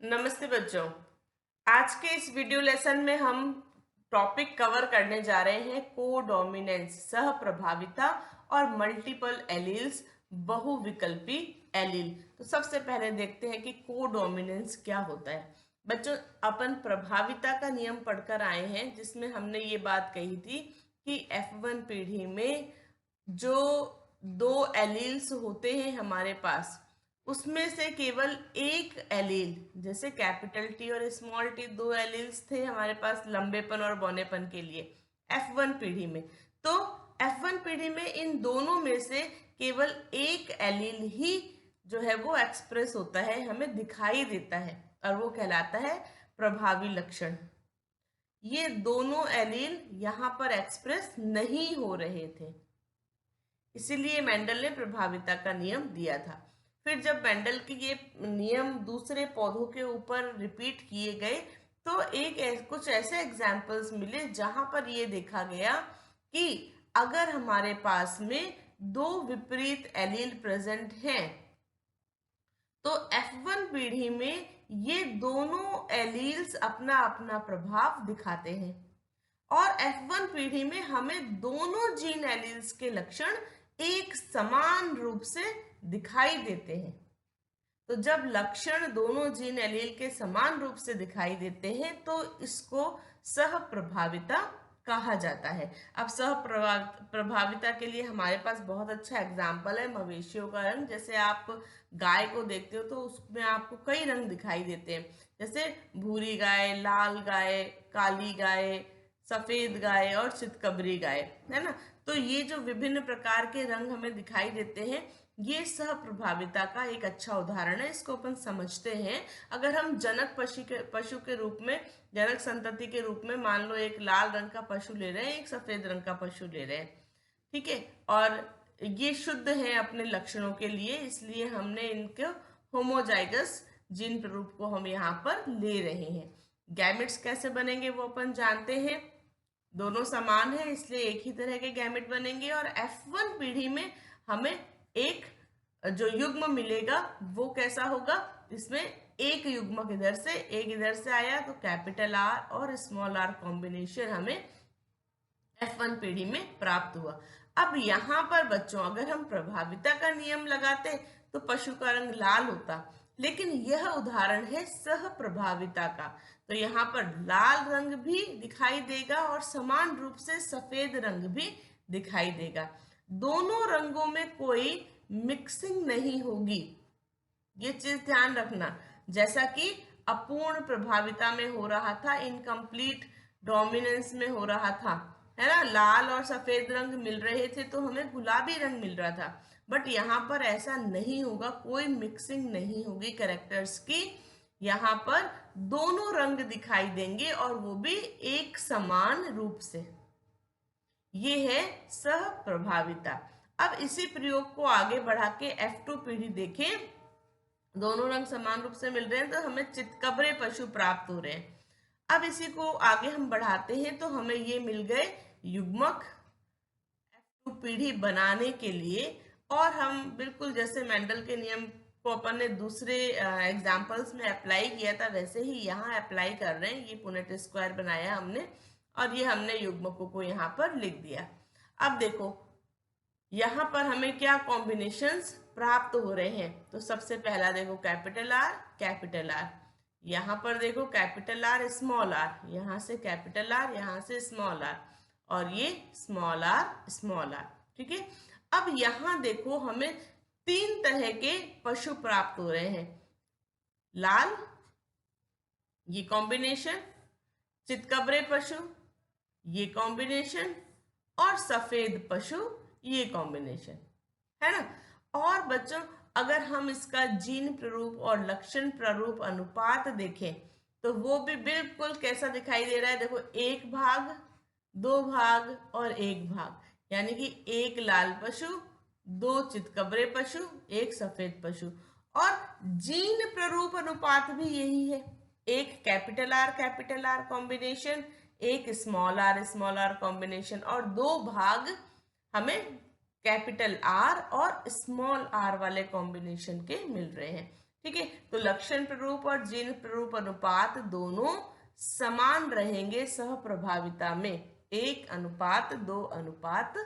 नमस्ते बच्चों। आज के इस वीडियो लेसन में हम टॉपिक कवर करने जा रहे हैं कोडोमिनेंस, सह प्रभाविता और मल्टीपल एलील्स, बहुविकल्पी एलील। तो सबसे पहले देखते हैं कि कोडोमिनेंस क्या होता है। बच्चों, अपन प्रभाविता का नियम पढ़कर आए हैं जिसमें हमने ये बात कही थी कि F1 पीढ़ी में जो दो एलील्स होते हैं हमारे पास, उसमें से केवल एक एलील, जैसे कैपिटल टी और स्मॉल टी दो एलील्स थे हमारे पास लंबेपन और बौनेपन के लिए F1 पीढ़ी में। तो F1 पीढ़ी में इन दोनों में से केवल एक एलील ही जो है वो एक्सप्रेस होता है, हमें दिखाई देता है, और वो कहलाता है प्रभावी लक्षण। ये दोनों एलील यहाँ पर एक्सप्रेस नहीं हो रहे थे, इसीलिए मेंडल ने प्रभाविता का नियम दिया था। फिर जब मेंडल के ये नियम दूसरे पौधों के ऊपर रिपीट किए गए तो कुछ ऐसे एग्जाम्पल्स मिले जहां पर ये देखा गया कि अगर हमारे पास में दो विपरीत एलील प्रेजेंट हैं तो F1 पीढ़ी में ये दोनों एलील्स अपना अपना प्रभाव दिखाते हैं, और F1 पीढ़ी में हमें दोनों जीन एलील्स के लक्षण एक समान रूप से दिखाई देते हैं। तो जब लक्षण दोनों जीन एलील के समान रूप से दिखाई देते हैं तो इसको सह प्रभाविता कहा जाता है। अब प्रभाविता के लिए हमारे पास बहुत अच्छा एग्जाम्पल है मवेशियों का रंग। जैसे आप गाय को देखते हो तो उसमें आपको कई रंग दिखाई देते हैं, जैसे भूरी गाय, लाल गाय, काली गाय, सफेद गाय और चितकबरी गाय, है ना। तो ये जो विभिन्न प्रकार के रंग हमें दिखाई देते हैं, ये सह प्रभाविता का एक अच्छा उदाहरण है। इसको अपन समझते हैं। अगर हम जनक पशु के रूप में, जनक संतति के रूप में मान लो एक लाल रंग का पशु ले रहे हैं, एक सफेद रंग का पशु ले रहे हैं, ठीक है, और ये शुद्ध है अपने लक्षणों के लिए, इसलिए हमने इनको होमोजाइगस जीन रूप को हम यहाँ पर ले रहे हैं। गैमेट्स कैसे बनेंगे वो अपन जानते हैं। दोनों समान है इसलिए एक ही तरह के गैमेट बनेंगे, और F1 पीढ़ी में हमें एक जो युग्म मिलेगा वो कैसा होगा, इसमें एक युग्मक इधर से एक इधर से आया, तो कैपिटल आर और स्मॉल आर कॉम्बिनेशन हमें F1 पीढ़ी में प्राप्त हुआ। अब यहाँ पर बच्चों अगर हम प्रभाविता का नियम लगाते तो पशु का रंग लाल होता, लेकिन यह उदाहरण है सह प्रभाविता का, तो यहाँ पर लाल रंग भी दिखाई देगा और समान रूप से सफेद रंग भी दिखाई देगा। दोनों रंगों में कोई मिक्सिंग नहीं होगी, ये चीज ध्यान रखना। जैसा कि अपूर्ण प्रभाविता में हो रहा था, इनकम्प्लीट डोमिनेंस में हो रहा था, है ना, लाल और सफेद रंग मिल रहे थे तो हमें गुलाबी रंग मिल रहा था, बट यहाँ पर ऐसा नहीं होगा, कोई मिक्सिंग नहीं होगी कैरेक्टर्स की। यहाँ पर दोनों रंग दिखाई देंगे और वो भी एक समान रूप से। ये है सह प्रभाविता। अब इसी प्रयोग को आगे बढ़ा के F2 पीढ़ी देखें, दोनों रंग समान रूप से मिल रहे हैं तो हमें चितकबरे पशु प्राप्त हो रहे हैं। अब इसी को आगे हम बढ़ाते हैं तो हमें ये मिल गए युग्मक F2 पीढ़ी बनाने के लिए, और हम बिल्कुल जैसे मेंडल के नियम को अपन ने दूसरे एग्जाम्पल्स में अप्लाई किया था वैसे ही यहाँ अप्लाई कर रहे हैं। ये पुनेट स्क्वायर बनाया हमने और ये हमने युग्मकों को यहाँ पर लिख दिया। अब देखो यहाँ पर हमें क्या कॉम्बिनेशंस प्राप्त हो रहे हैं, तो सबसे पहला देखो कैपिटल आर, यहाँ पर देखो कैपिटल आर स्मॉल आर, यहाँ से कैपिटल आर, यहाँ से स्मॉल आर, और ये स्मॉल आर, ठीक है। अब यहाँ देखो हमें तीन तरह के पशु प्राप्त हो रहे हैं, लाल ये कॉम्बिनेशन, चितकबरे पशु ये कॉम्बिनेशन, और सफेद पशु ये कॉम्बिनेशन, है ना। और बच्चों अगर हम इसका जीन प्ररूप और लक्षण प्ररूप अनुपात देखें तो वो भी बिल्कुल कैसा दिखाई दे रहा है। देखो एक भाग, दो भाग और एक भाग, यानी कि एक लाल पशु, दो चितकबरे पशु, एक सफेद पशु। और जीन प्ररूप अनुपात भी यही है, एक कैपिटल आर कॉम्बिनेशन, एक स्मॉल आर कॉम्बिनेशन, और दो भाग हमें कैपिटल आर और स्मॉल आर वाले कॉम्बिनेशन के मिल रहे हैं, ठीक है। तो लक्षण प्ररूप और जीन प्ररूप अनुपात दोनों समान रहेंगे सह प्रभाविता में, 1:2:1।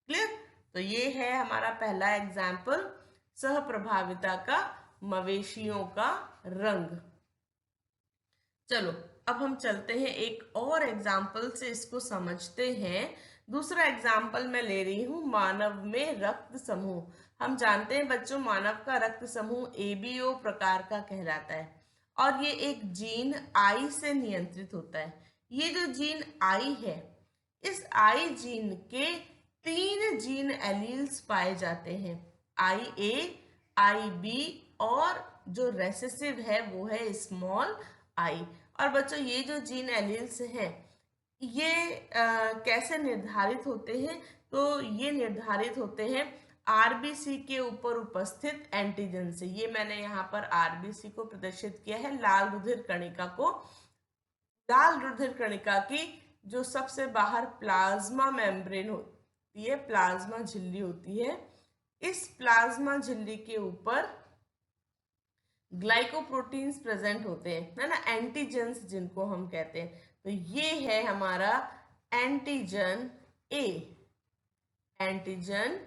क्लियर। तो ये है हमारा पहला एग्जाम्पल सह प्रभाविता का, मवेशियों का रंग। चलो अब हम चलते हैं एक और एग्जाम्पल से इसको समझते हैं। दूसरा एग्जाम्पल मैं ले रही हूं मानव में रक्त समूह। हम जानते हैं बच्चों, मानव का रक्त समूह ABO प्रकार का कहलाता है और ये एक जीन I से नियंत्रित होता है। ये जो जीन I है, इस I जीन के 3 जीन एलील्स पाए जाते हैं, IA, IB और जो रेसेसिव है वो है स्मॉल I। और बच्चों ये जो जीन एलील्स हैं ये कैसे निर्धारित होते हैं? तो ये निर्धारित होते हैं RBC के ऊपर उपस्थित एंटीजन से। ये मैंने यहाँ पर RBC को प्रदर्शित किया है, लाल रुधिर कणिका को। लाल रुधिर कणिका की जो सबसे बाहर प्लाज्मा मेम्ब्रेन होती है, प्लाज्मा झिल्ली होती है, इस प्लाज्मा झिल्ली के ऊपर ग्लाइकोप्रोटीन्स प्रेजेंट होते हैं, है ना, एंटीजेंस जिनको हम कहते हैं। तो ये है हमारा एंटीजन ए। एंटीजन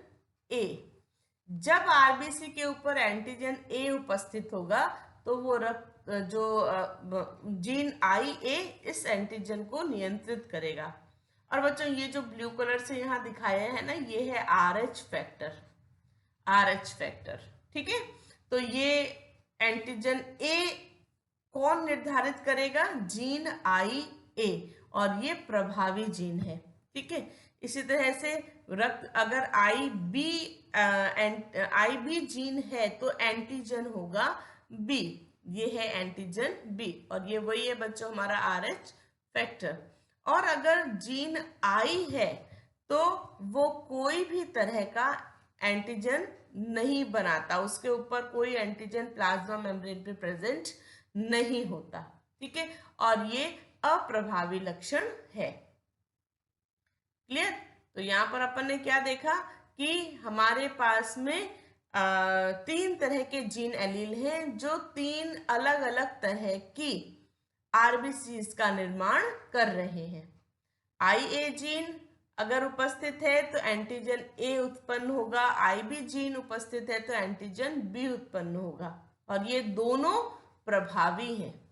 ए, जब आरबीसी के ऊपर एंटीजन ए उपस्थित होगा तो वो रक्त जो जीन IA इस एंटीजन को नियंत्रित करेगा। और बच्चों ये जो ब्लू कलर से यहाँ दिखाया है ना, ये है RH फैक्टर, RH फैक्टर। ठीक है। तो ये एंटीजन ए कौन निर्धारित करेगा? जीन IA, और ये प्रभावी जीन है। ठीक है। इसी तरह से रक्त अगर IB जीन है तो एंटीजन होगा B, ये है एंटीजन B, और ये वही है बच्चों हमारा RH फैक्टर। और अगर जीन I है तो वो कोई भी तरह का एंटीजन नहीं बनाता, उसके ऊपर कोई एंटीजन प्लाज्मा मेम्ब्रेन पे प्रेजेंट नहीं होता। ठीक है। और ये अप्रभावी लक्षण है। क्लियर। तो यहाँ पर अपन ने क्या देखा कि हमारे पास में 3 तरह के जीन एलील हैं जो 3 अलग अलग तरह की आरबीसीज का निर्माण कर रहे हैं। IA जीन अगर उपस्थित है तो एंटीजन A उत्पन्न होगा, IB जीन उपस्थित है तो एंटीजन B उत्पन्न होगा, और ये दोनों प्रभावी हैं।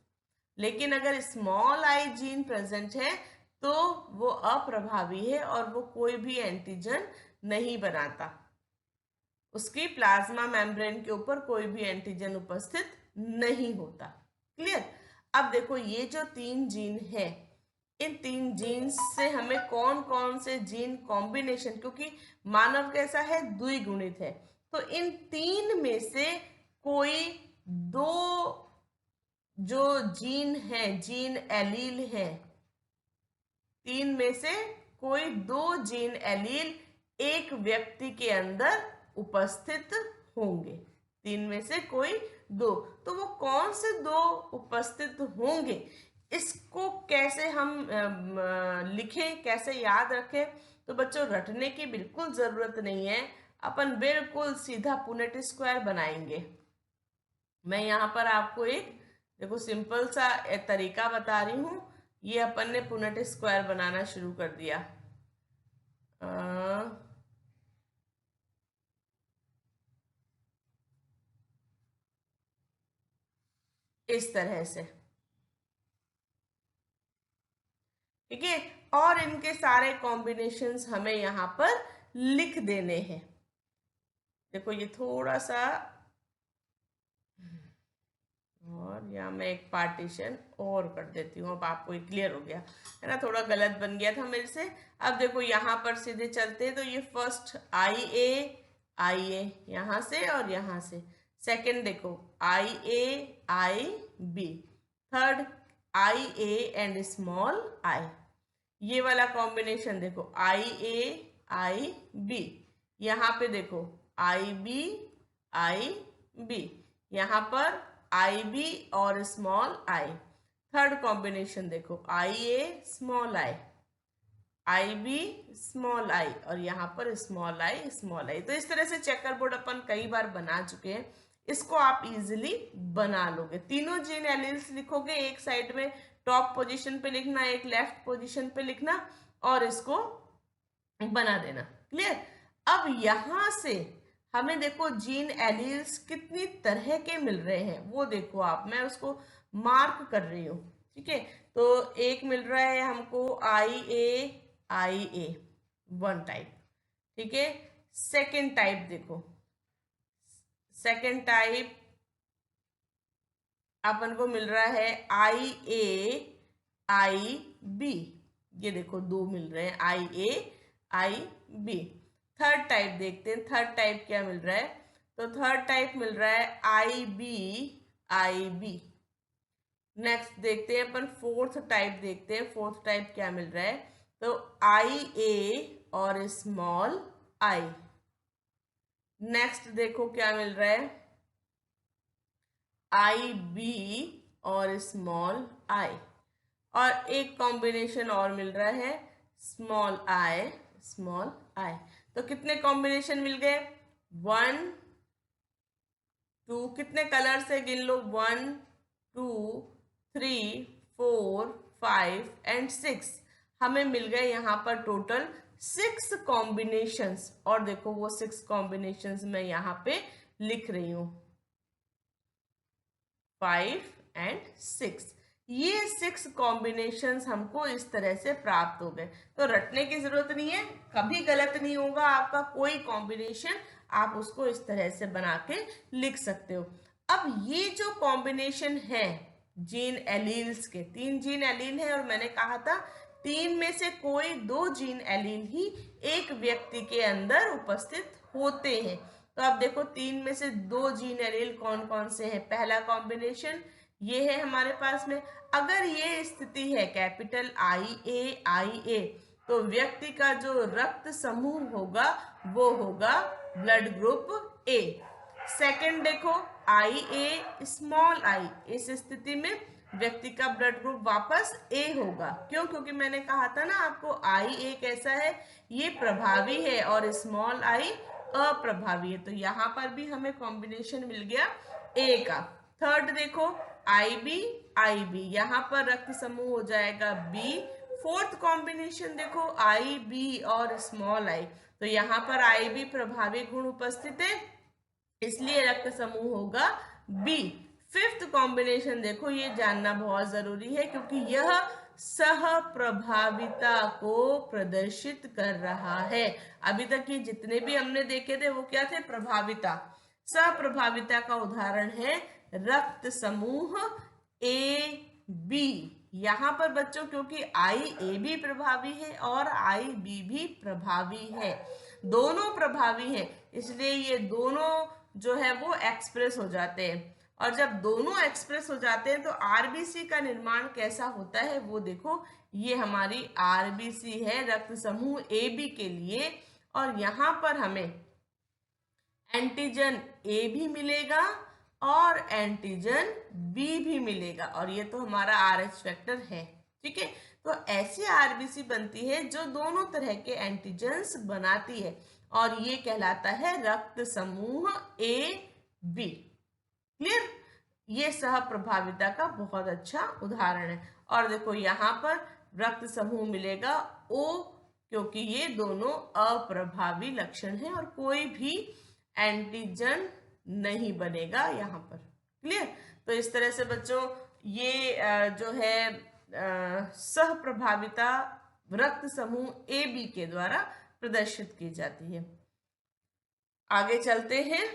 लेकिन अगर स्मॉल I जीन प्रेजेंट है तो वो अप्रभावी है और वो कोई भी एंटीजन नहीं बनाता, उसकी प्लाज्मा मेम्ब्रेन के ऊपर कोई भी एंटीजन उपस्थित नहीं होता। क्लियर। अब देखो ये जो 3 जीन है, इन 3 जीन्स से हमें कौन कौन से जीन कॉम्बिनेशन, क्योंकि मानव कैसा है, द्विगुणित है, तो इन 3 में से कोई 2 जो जीन है, जीन एलील है, 3 में से कोई 2 जीन एलील एक व्यक्ति के अंदर उपस्थित होंगे। 3 में से कोई 2, तो वो कौन से 2 उपस्थित होंगे, इसको कैसे हम लिखें, कैसे याद रखें? तो बच्चों रटने की बिल्कुल जरूरत नहीं है, अपन बिल्कुल सीधा पुनेट स्क्वायर बनाएंगे। मैं यहाँ पर आपको एक देखो सिंपल सा तरीका बता रही हूँ। ये अपन ने पुनेट स्क्वायर बनाना शुरू कर दिया। इस तरह से, ठीक है। और इनके सारे कॉम्बिनेशंस हमें यहाँ पर लिख देने हैं। देखो ये थोड़ा सा, और यहाँ मैं एक पार्टीशन और कर देती हूँ, अब आपको ये क्लियर हो गया है ना, थोड़ा गलत बन गया था मेरे से। अब देखो यहाँ पर सीधे चलते हैं, तो ये फर्स्ट IA यहाँ से और यहाँ से, सेकंड देखो IB, third IA and small I, ये वाला कॉम्बिनेशन देखो IB, यहाँ पे देखो IB, यहाँ पर IB और स्मॉल I, थर्ड कॉम्बिनेशन देखो IA small I, IB small I, और यहाँ पर स्मॉल I। तो इस तरह से चेकर बोर्ड अपन कई बार बना चुके हैं। इसको आप इजीली बना लोगे। तीनों जीन एलील्स लिखोगे, एक साइड में टॉप पोजीशन पे लिखना, एक लेफ्ट पोजीशन पे लिखना और इसको बना देना। क्लियर। अब यहां से हमें देखो जीन एलील्स कितनी तरह के मिल रहे हैं वो देखो आप, मैं उसको मार्क कर रही हूँ। ठीक है, तो एक मिल रहा है हमको IA वन टाइप। ठीक है, सेकेंड टाइप देखो, सेकेंड टाइप अपन को मिल रहा है IAIB। ये देखो दो मिल रहे हैं IAIB। थर्ड टाइप देखते हैं, थर्ड टाइप क्या मिल रहा है। तो थर्ड टाइप मिल रहा है IBIB। नेक्स्ट देखते हैं अपन फोर्थ टाइप, देखते हैं फोर्थ टाइप क्या मिल रहा है। तो IA और स्मॉल आई। नेक्स्ट देखो क्या मिल रहा है, IB और स्मॉल आई। और एक कॉम्बिनेशन और मिल रहा है स्मॉल आई स्मॉल आई। तो कितने कॉम्बिनेशन मिल गए, 1 2, कितने कलर से गिन लो, 1 2 3 4 5 एंड 6। हमें मिल गए यहाँ पर टोटल 6 कॉम्बिनेशंस। और देखो वो 6 कॉम्बिनेशंस मैं यहाँ पे लिख रही हूँ, 5 एंड 6। ये 6 कॉम्बिनेशंस हमको इस तरह से प्राप्त हो गए। तो रटने की जरूरत नहीं है, कभी गलत नहीं होगा आपका कोई कॉम्बिनेशन, आप उसको इस तरह से बना के लिख सकते हो। अब ये जो कॉम्बिनेशन है जीन एलील्स के, 3 जीन एलील है और मैंने कहा था 3 में से कोई 2 जीन एलील ही एक व्यक्ति के अंदर उपस्थित होते हैं। तो अब देखो 3 में से 2 जीन एलील कौन कौन से हैं। पहला कॉम्बिनेशन ये है हमारे पास में। अगर ये स्थिति है कैपिटल IA तो व्यक्ति का जो रक्त समूह होगा वो होगा ब्लड ग्रुप A। सेकंड देखो IA स्मॉल आई, इस स्थिति में व्यक्ति का ब्लड ग्रुप वापस A होगा। क्यों, क्योंकि मैंने कहा था ना आपको IA कैसा है, ये प्रभावी है और स्मॉल आई अप्रभावी है। तो यहाँ पर भी हमें कॉम्बिनेशन मिल गया A का। थर्ड देखो IB यहाँ पर रक्त समूह हो जाएगा B। फोर्थ कॉम्बिनेशन देखो IB और स्मॉल आई, तो यहाँ पर IB प्रभावी गुण उपस्थित है इसलिए रक्त समूह होगा B। फिफ्थ कॉम्बिनेशन देखो, ये जानना बहुत जरूरी है क्योंकि यह सह प्रभाविता को प्रदर्शित कर रहा है। अभी तक ये जितने भी हमने देखे थे वो क्या थे, प्रभाविता। सह प्रभाविता का उदाहरण है रक्त समूह AB। यहाँ पर बच्चों क्योंकि IAB प्रभावी है और IB भी प्रभावी है, दोनों प्रभावी हैं, इसलिए ये दोनों जो है वो एक्सप्रेस हो जाते हैं। और जब दोनों एक्सप्रेस हो जाते हैं तो RBC का निर्माण कैसा होता है वो देखो, ये हमारी RBC है रक्त समूह AB के लिए। और यहाँ पर हमें एंटीजन A भी मिलेगा और एंटीजन B भी मिलेगा और ये तो हमारा RH फैक्टर है। ठीक है, तो ऐसी RBC बनती है जो दोनों तरह के एंटीजन्स बनाती है और ये कहलाता है रक्त समूह AB। क्लियर, ये सह प्रभाविता का बहुत अच्छा उदाहरण है। और देखो यहाँ पर रक्त समूह मिलेगा O क्योंकि ये दोनों अप्रभावी लक्षण है और कोई भी एंटीजन नहीं बनेगा यहाँ पर। क्लियर, तो इस तरह से बच्चों ये जो है सह प्रभाविता रक्त समूह AB के द्वारा प्रदर्शित की जाती है। आगे चलते हैं।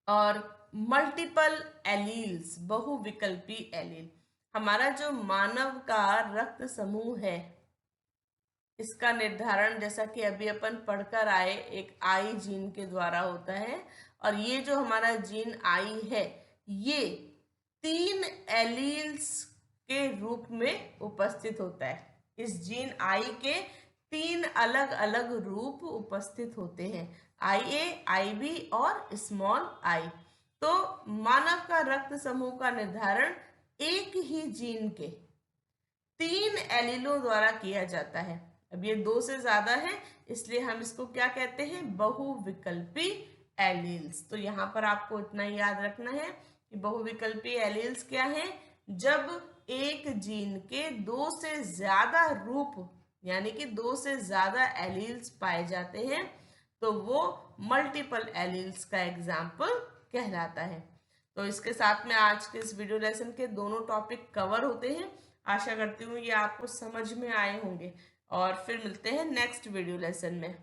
और मल्टीपल एलील्स, बहुविकल्पी एलील, हमारा जो मानव का रक्त समूह है इसका निर्धारण जैसा कि अभी अपन पढ़कर आए एक आई जीन के द्वारा होता है। और ये जो हमारा जीन आई है ये 3 एलील्स के रूप में उपस्थित होता है। इस जीन आई के 3 अलग अलग रूप उपस्थित होते हैं, IA, IB और स्मॉल आई। तो मानव का रक्त समूह का निर्धारण एक ही जीन के 3 एलीलों द्वारा किया जाता है। अब ये 2 से ज्यादा है इसलिए हम इसको क्या कहते हैं, बहुविकल्पी एलील्स। तो यहाँ पर आपको इतना ही याद रखना है कि बहुविकल्पी एलील्स क्या है, जब एक जीन के दो से ज्यादा रूप यानी कि दो से ज्यादा एलील्स पाए जाते हैं तो वो मल्टीपल एलील्स का एग्जाम्पल कहलाता है। तो इसके साथ में आज के इस वीडियो लेसन के दोनों टॉपिक कवर होते हैं। आशा करती हूँ ये आपको समझ में आए होंगे और फिर मिलते हैं नेक्स्ट वीडियो लेसन में।